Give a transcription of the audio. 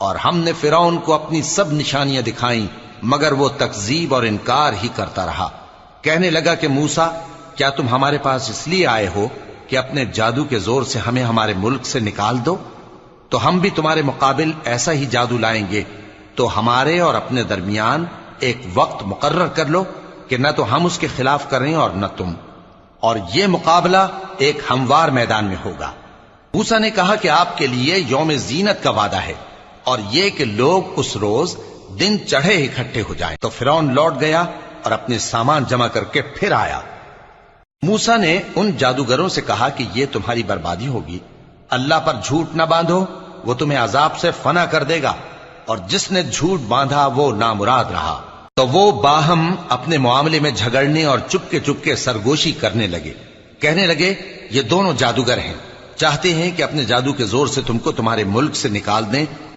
اور ہم نے فرعون کو اپنی سب نشانیاں دکھائیں مگر وہ تکذیب اور انکار ہی کرتا رہا۔ کہنے لگا کہ موسیٰ، کیا تم ہمارے پاس اس لیے آئے ہو کہ اپنے جادو کے زور سے ہمیں ہمارے ملک سے نکال دو؟ تو ہم بھی تمہارے مقابل ایسا ہی جادو لائیں گے، تو ہمارے اور اپنے درمیان ایک وقت مقرر کر لو کہ نہ تو ہم اس کے خلاف کریں اور نہ تم، اور یہ مقابلہ ایک ہموار میدان میں ہوگا۔ موسیٰ نے کہا کہ آپ کے لیے یوم زینت کا وعدہ ہے، اور یہ کہ لوگ اس روز دن چڑھے اکٹھے ہو جائیں۔ تو فرعون لوٹ گیا اور اپنے سامان جمع کر کے پھر آیا۔ موسیٰ نے ان جادوگروں سے کہا کہ یہ تمہاری بربادی ہوگی، اللہ پر جھوٹ نہ باندھو، وہ تمہیں عذاب سے فنا کر دے گا، اور جس نے جھوٹ باندھا وہ نامراد رہا۔ تو وہ باہم اپنے معاملے میں جھگڑنے اور چپکے سرگوشی کرنے لگے۔ کہنے لگے یہ دونوں جادوگر ہیں، چاہتے ہیں کہ اپنے جادو کے زور سے تم کو تمہارے ملک سے نکال دیں